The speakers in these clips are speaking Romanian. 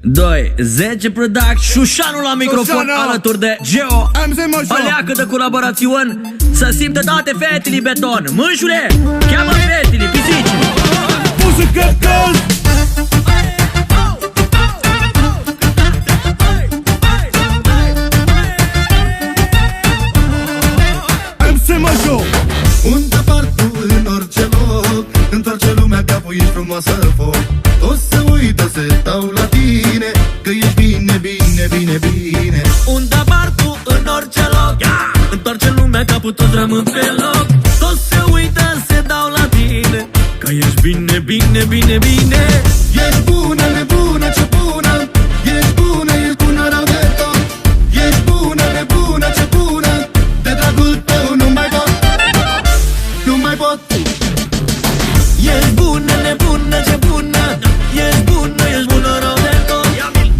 2, 10 Product, Șușanu la microfon alături de Geo. Aleacă de colaborațiuni să simtă toate fetele beton. Mânșule, cheamă fetele, pisicile. Muzică căld. MC Major. Unde par tu în orice loc, întoarce lumea capul, ești frumoasă foc. Toți se uită, se dau la tine, că ești bine, bine, bine, bine. Unde apar tu în orice loc, întoarce lumea capul, toți rămân pe loc. Toți se uită, se dau la tine, că ești bine, bine, bine, bine. Ești bună, nebună, ce bună. Ești bună, rău de tot. Ești bună, nebună, ce bună. De dragul tău nu mai pot, nu mai pot. Ești bună, nebună, ce bună. Ești bună, rău de tot.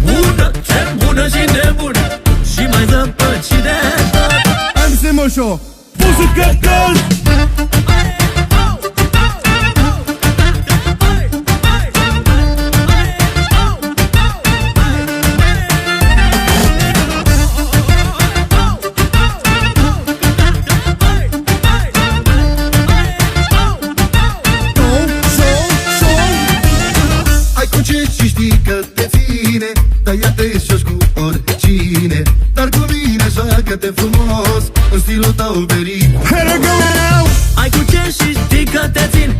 Bună, ce bună și nebună, și mai zăpăcit de tot. MC Major. Muzică căld. Și știi că te ține, dar ea te joci cu oricine. Dar cu mine joacă-te frumos, în stilul tău verit. Ai cu ce și știi că te țin,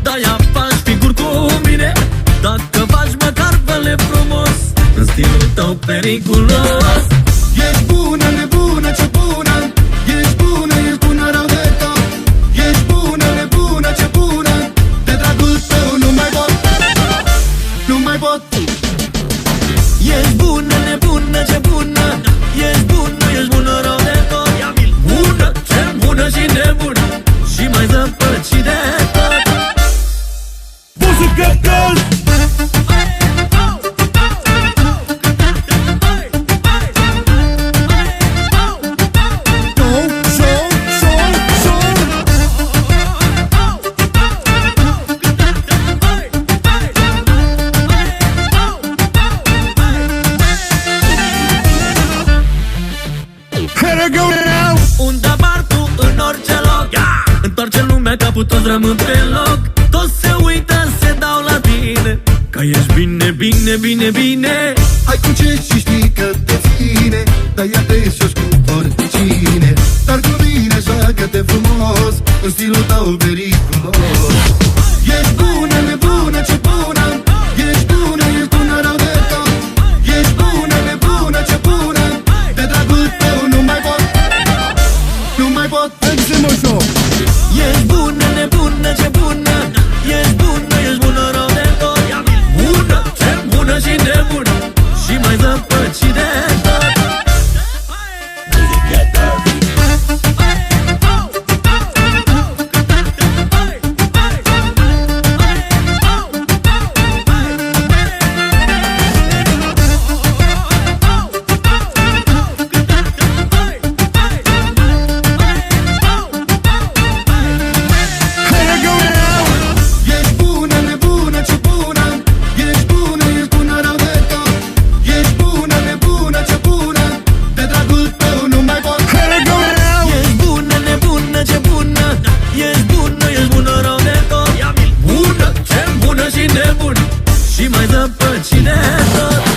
dar ea faci figuri cu mine. Dacă faci măcar fă-le frumos, în stilul tău periculos. Ești bună, nebună, ce bună. Ești bună, rău de tot. Ești bună, nebună, ce bună. De dragul tău nu mai pot, nu mai pot. Ești bună, nebună, ce bună. Ești bună, rău de tot. Bună, ce bună și nebună, și mai zăpăcit de tot. Muzică căld. Unde apar tu în orice loc, întoarce lumea capul, toți rămân pe loc. Toți se uită, se dau la tine, că ești bine, bine, bine, bine. Ai cu ce și știi că te ține, dar ea te joci cu oricine. Dar cu mine joacă-te frumos, în stilul tău periculos. Ești bună, nebună, ce bună. Ești bună, rău de tot. Ești bună, nebună, ce bună. De dragul tău nu mai pot, nu mai pot. MC Major. Ești bună, nebună, ce bună. Ești bună, rău de tot. Bună, ce bună și nebună, și mai zăpăcit de tot. Ești bună, nebună, ce bună. Ești bună, rău de tot. Ești bună, nebună, ce bună. De dragul tău nu mai pot. Ești bună, nebună, ce bună. Ești bună, rău de tot. Bună, ce bună și nebună, și mai zăpăcit de tot.